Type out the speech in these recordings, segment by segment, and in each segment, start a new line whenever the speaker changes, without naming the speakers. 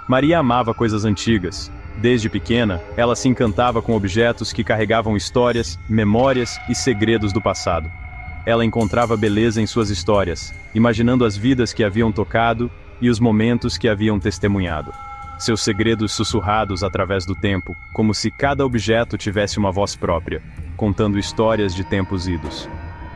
Maria amava coisas antigas. Desde pequena, ela se encantava com objetos que carregavam histórias, memórias e segredos do passado. Ela encontrava beleza em suas histórias, imaginando as vidas que haviam tocado e os momentos que haviam testemunhado. Seus segredos sussurrados através do tempo, como se cada objeto tivesse uma voz própria, contando histórias de tempos idos.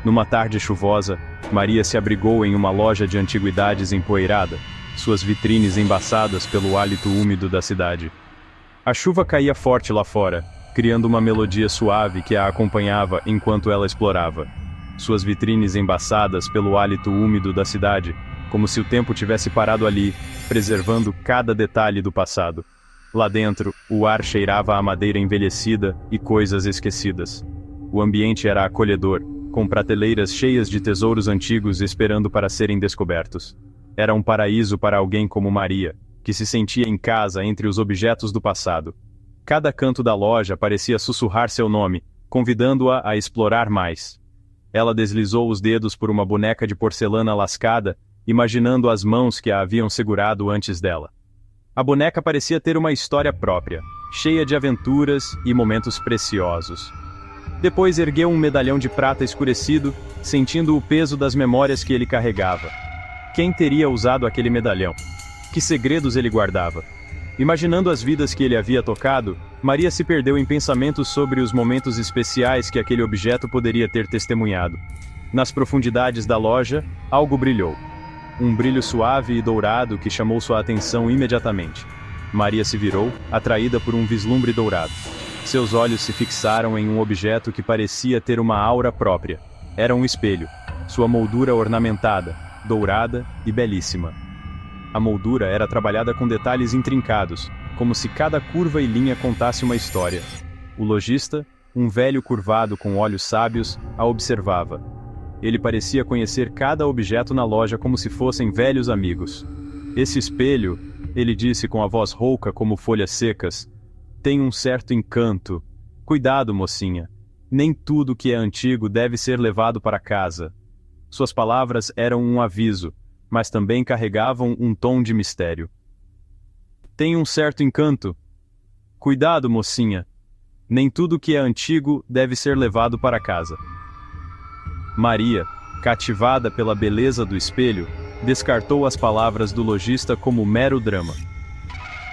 Numa tarde chuvosa, Maria se abrigou em uma loja de antiguidades empoeirada, suas vitrines embaçadas pelo hálito úmido da cidade. A chuva caía forte lá fora, criando uma melodia suave que a acompanhava enquanto ela explorava. Suas vitrines embaçadas pelo hálito úmido da cidade, como se o tempo tivesse parado ali, preservando cada detalhe do passado. Lá dentro, o ar cheirava a madeira envelhecida e coisas esquecidas. O ambiente era acolhedor, com prateleiras cheias de tesouros antigos esperando para serem descobertos. Era um paraíso para alguém como Maria, que se sentia em casa entre os objetos do passado. Cada canto da loja parecia sussurrar seu nome, convidando-a a explorar mais. Ela deslizou os dedos por uma boneca de porcelana lascada, imaginando as mãos que a haviam segurado antes dela. A boneca parecia ter uma história própria, cheia de aventuras e momentos preciosos. Depois ergueu um medalhão de prata escurecido, sentindo o peso das memórias que ele carregava. Quem teria usado aquele medalhão? Que segredos ele guardava? Imaginando as vidas que ele havia tocado, Maria se perdeu em pensamentos sobre os momentos especiais que aquele objeto poderia ter testemunhado. Nas profundidades da loja, algo brilhou. Um brilho suave e dourado que chamou sua atenção imediatamente. Maria se virou, atraída por um vislumbre dourado. Seus olhos se fixaram em um objeto que parecia ter uma aura própria. Era um espelho, sua moldura ornamentada, dourada e belíssima. A moldura era trabalhada com detalhes intrincados, como se cada curva e linha contasse uma história. O lojista, um velho curvado com olhos sábios, a observava. Ele parecia conhecer cada objeto na loja como se fossem velhos amigos. Esse espelho, ele disse com a voz rouca como folhas secas, tem um certo encanto. Cuidado, mocinha. Nem tudo que é antigo deve ser levado para casa. Suas palavras eram um aviso, mas também carregavam um tom de mistério. Tem um certo encanto. Cuidado, mocinha. Nem tudo que é antigo deve ser levado para casa. Maria, cativada pela beleza do espelho, descartou as palavras do lojista como mero drama.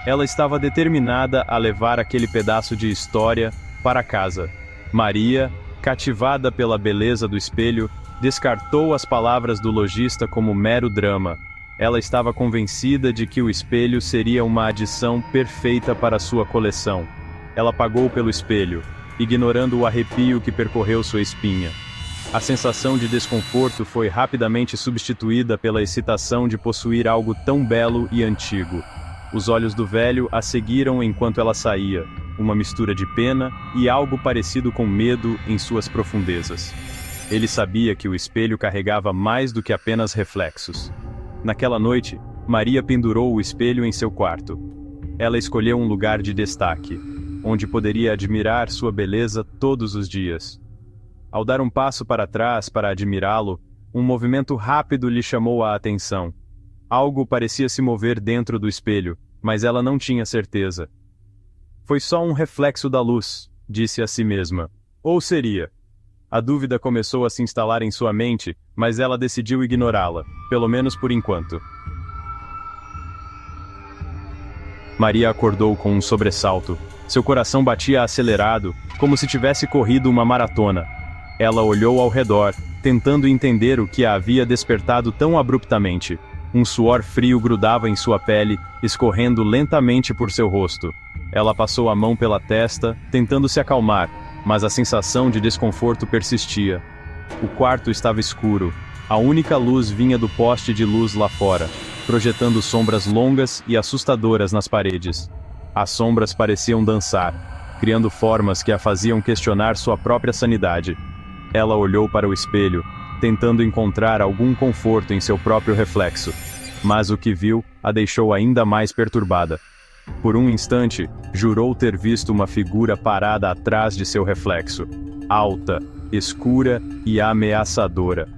Ela estava determinada a levar aquele pedaço de história para casa. Maria, cativada pela beleza do espelho, descartou as palavras do lojista como mero drama. Ela estava convencida de que o espelho seria uma adição perfeita para sua coleção. Ela pagou pelo espelho, ignorando o arrepio que percorreu sua espinha. A sensação de desconforto foi rapidamente substituída pela excitação de possuir algo tão belo e antigo. Os olhos do velho a seguiram enquanto ela saía, uma mistura de pena e algo parecido com medo em suas profundezas. Ele sabia que o espelho carregava mais do que apenas reflexos. Naquela noite, Maria pendurou o espelho em seu quarto. Ela escolheu um lugar de destaque, onde poderia admirar sua beleza todos os dias. Ao dar um passo para trás para admirá-lo, um movimento rápido lhe chamou a atenção. Algo parecia se mover dentro do espelho, mas ela não tinha certeza. Foi só um reflexo da luz, disse a si mesma. Ou seria? A dúvida começou a se instalar em sua mente, mas ela decidiu ignorá-la, pelo menos por enquanto. Maria acordou com um sobressalto. Seu coração batia acelerado, como se tivesse corrido uma maratona. Ela olhou ao redor, tentando entender o que a havia despertado tão abruptamente. Um suor frio grudava em sua pele, escorrendo lentamente por seu rosto. Ela passou a mão pela testa, tentando se acalmar, mas a sensação de desconforto persistia. O quarto estava escuro. A única luz vinha do poste de luz lá fora, projetando sombras longas e assustadoras nas paredes. As sombras pareciam dançar, criando formas que a faziam questionar sua própria sanidade. Ela olhou para o espelho, tentando encontrar algum conforto em seu próprio reflexo, mas o que viu a deixou ainda mais perturbada. Por um instante, jurou ter visto uma figura parada atrás de seu reflexo, alta, escura e ameaçadora.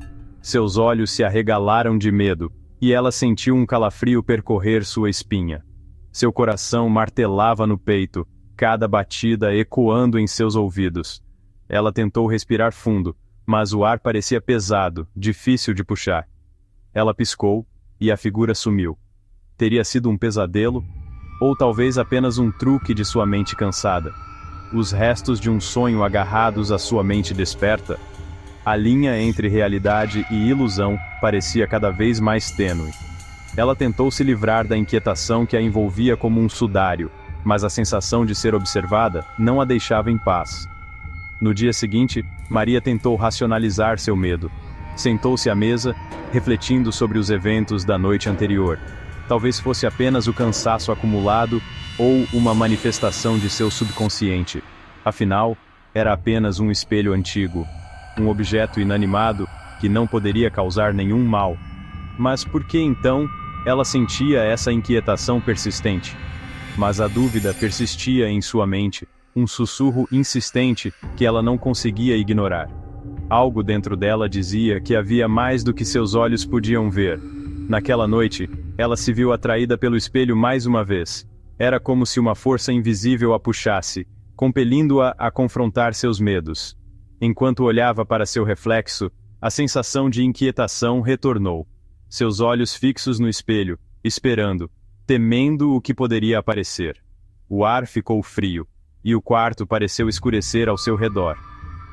Seus olhos se arregalaram de medo, e ela sentiu um calafrio percorrer sua espinha. Seu coração martelava no peito, cada batida ecoando em seus ouvidos. Ela tentou respirar fundo, mas o ar parecia pesado, difícil de puxar. Ela piscou, e a figura sumiu. Teria sido um pesadelo? Ou talvez apenas um truque de sua mente cansada? Os restos de um sonho agarrados à sua mente desperta? A linha entre realidade e ilusão parecia cada vez mais tênue. Ela tentou se livrar da inquietação que a envolvia como um sudário, mas a sensação de ser observada não a deixava em paz. No dia seguinte, Maria tentou racionalizar seu medo. Sentou-se à mesa, refletindo sobre os eventos da noite anterior. Talvez fosse apenas o cansaço acumulado ou uma manifestação de seu subconsciente. Afinal, era apenas um espelho antigo, um objeto inanimado que não poderia causar nenhum mal. Mas por que então ela sentia essa inquietação persistente? Mas a dúvida persistia em sua mente, um sussurro insistente que ela não conseguia ignorar. Algo dentro dela dizia que havia mais do que seus olhos podiam ver. Naquela noite, ela se viu atraída pelo espelho mais uma vez. Era como se uma força invisível a puxasse, compelindo-a a confrontar seus medos. Enquanto olhava para seu reflexo, a sensação de inquietação retornou. Seus olhos fixos no espelho, esperando, temendo o que poderia aparecer. O ar ficou frio, e o quarto pareceu escurecer ao seu redor.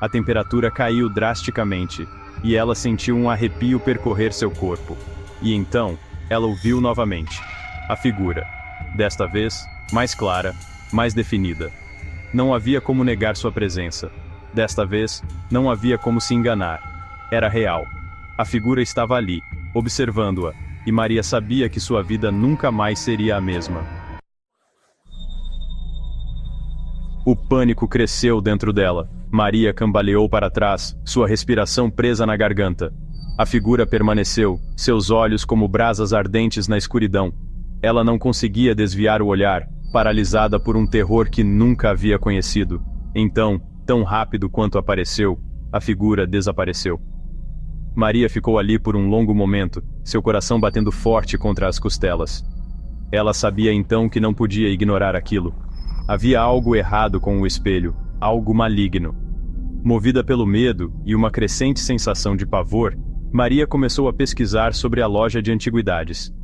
A temperatura caiu drasticamente, e ela sentiu um arrepio percorrer seu corpo. E então, ela o viu novamente. A figura. Desta vez, mais clara, mais definida. Não havia como negar sua presença. Desta vez, não havia como se enganar. Era real. A figura estava ali, observando-a, e Maria sabia que sua vida nunca mais seria a mesma. O pânico cresceu dentro dela. Maria cambaleou para trás, sua respiração presa na garganta. A figura permaneceu, seus olhos como brasas ardentes na escuridão. Ela não conseguia desviar o olhar, paralisada por um terror que nunca havia conhecido. Então, tão rápido quanto apareceu, a figura desapareceu. Maria ficou ali por um longo momento, seu coração batendo forte contra as costelas. Ela sabia então que não podia ignorar aquilo. Havia algo errado com o espelho, algo maligno. Movida pelo medo e uma crescente sensação de pavor, Maria começou a pesquisar sobre a loja de antiguidades.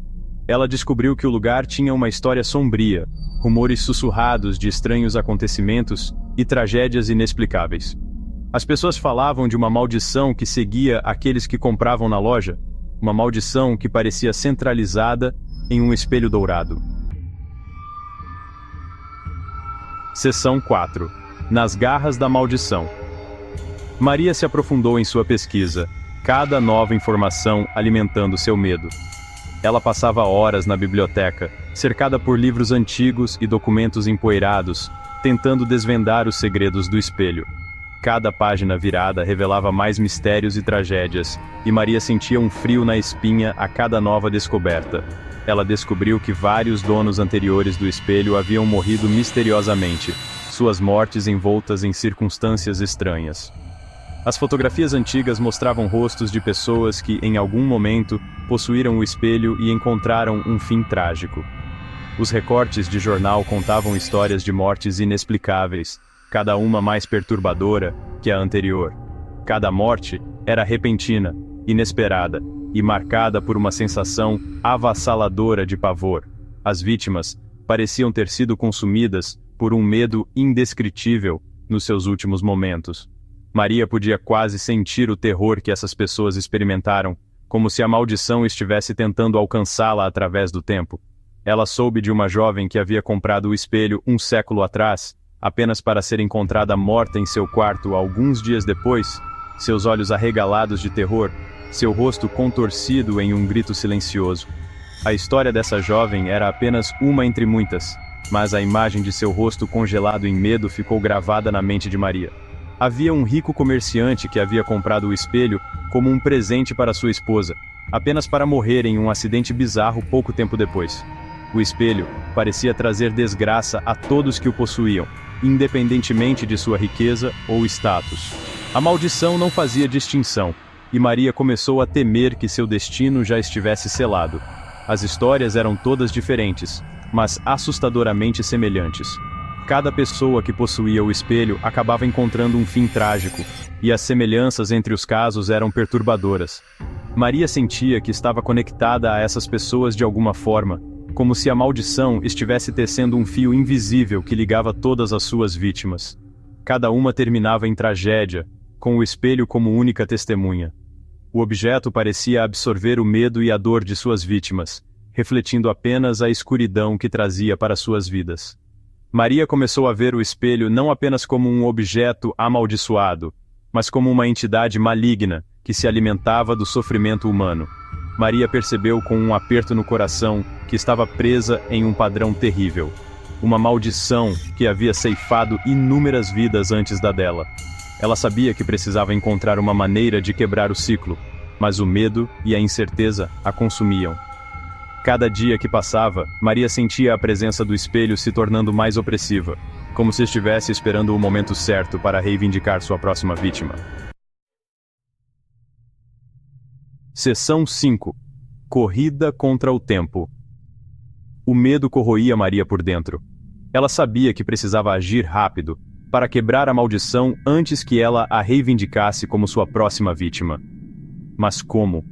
Ela descobriu que o lugar tinha uma história sombria, rumores sussurrados de estranhos acontecimentos e tragédias inexplicáveis. As pessoas falavam de uma maldição que seguia aqueles que compravam na loja, uma maldição que parecia centralizada em um espelho dourado. Seção 4. Nas garras da maldição. Maria se aprofundou em sua pesquisa, cada nova informação alimentando seu medo. Ela passava horas na biblioteca, cercada por livros antigos e documentos empoeirados, tentando desvendar os segredos do espelho. Cada página virada revelava mais mistérios e tragédias, e Maria sentia um frio na espinha a cada nova descoberta. Ela descobriu que vários donos anteriores do espelho haviam morrido misteriosamente, suas mortes envoltas em circunstâncias estranhas. As fotografias antigas mostravam rostos de pessoas que, em algum momento, possuíram o espelho e encontraram um fim trágico. Os recortes de jornal contavam histórias de mortes inexplicáveis, cada uma mais perturbadora que a anterior. Cada morte era repentina, inesperada e marcada por uma sensação avassaladora de pavor. As vítimas pareciam ter sido consumidas por um medo indescritível nos seus últimos momentos. Maria podia quase sentir o terror que essas pessoas experimentaram, como se a maldição estivesse tentando alcançá-la através do tempo. Ela soube de uma jovem que havia comprado o espelho um século atrás, apenas para ser encontrada morta em seu quarto alguns dias depois, seus olhos arregalados de terror, seu rosto contorcido em um grito silencioso. A história dessa jovem era apenas uma entre muitas, mas a imagem de seu rosto congelado em medo ficou gravada na mente de Maria. Havia um rico comerciante que havia comprado o espelho como um presente para sua esposa, apenas para morrer em um acidente bizarro pouco tempo depois. O espelho parecia trazer desgraça a todos que o possuíam, independentemente de sua riqueza ou status. A maldição não fazia distinção, e Maria começou a temer que seu destino já estivesse selado. As histórias eram todas diferentes, mas assustadoramente semelhantes. Cada pessoa que possuía o espelho acabava encontrando um fim trágico, e as semelhanças entre os casos eram perturbadoras. Maria sentia que estava conectada a essas pessoas de alguma forma, como se a maldição estivesse tecendo um fio invisível que ligava todas as suas vítimas. Cada uma terminava em tragédia, com o espelho como única testemunha. O objeto parecia absorver o medo e a dor de suas vítimas, refletindo apenas a escuridão que trazia para suas vidas. Maria começou a ver o espelho não apenas como um objeto amaldiçoado, mas como uma entidade maligna que se alimentava do sofrimento humano. Maria percebeu com um aperto no coração que estava presa em um padrão terrível. Uma maldição que havia ceifado inúmeras vidas antes da dela. Ela sabia que precisava encontrar uma maneira de quebrar o ciclo, mas o medo e a incerteza a consumiam. Cada dia que passava, Maria sentia a presença do espelho se tornando mais opressiva, como se estivesse esperando o momento certo para reivindicar sua próxima vítima. Seção 5. Corrida contra o tempo. O medo corroía Maria por dentro. Ela sabia que precisava agir rápido, para quebrar a maldição antes que ela a reivindicasse como sua próxima vítima. Mas como?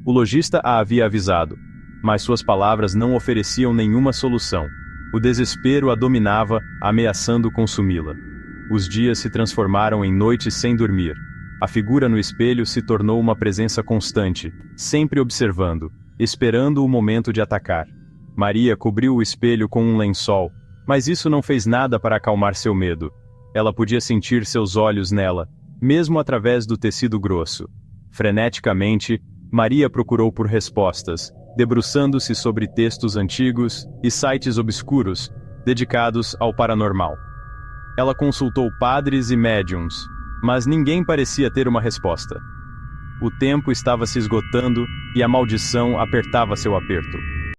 O lojista a havia avisado, mas suas palavras não ofereciam nenhuma solução. O desespero a dominava, ameaçando consumi-la. Os dias se transformaram em noites sem dormir. A figura no espelho se tornou uma presença constante, sempre observando, esperando o momento de atacar. Maria cobriu o espelho com um lençol, mas isso não fez nada para acalmar seu medo. Ela podia sentir seus olhos nela, mesmo através do tecido grosso. Freneticamente, Maria procurou por respostas, debruçando-se sobre textos antigos e sites obscuros, dedicados ao paranormal. Ela consultou padres e médiums, mas ninguém parecia ter uma resposta. O tempo estava se esgotando e a maldição apertava seu aperto.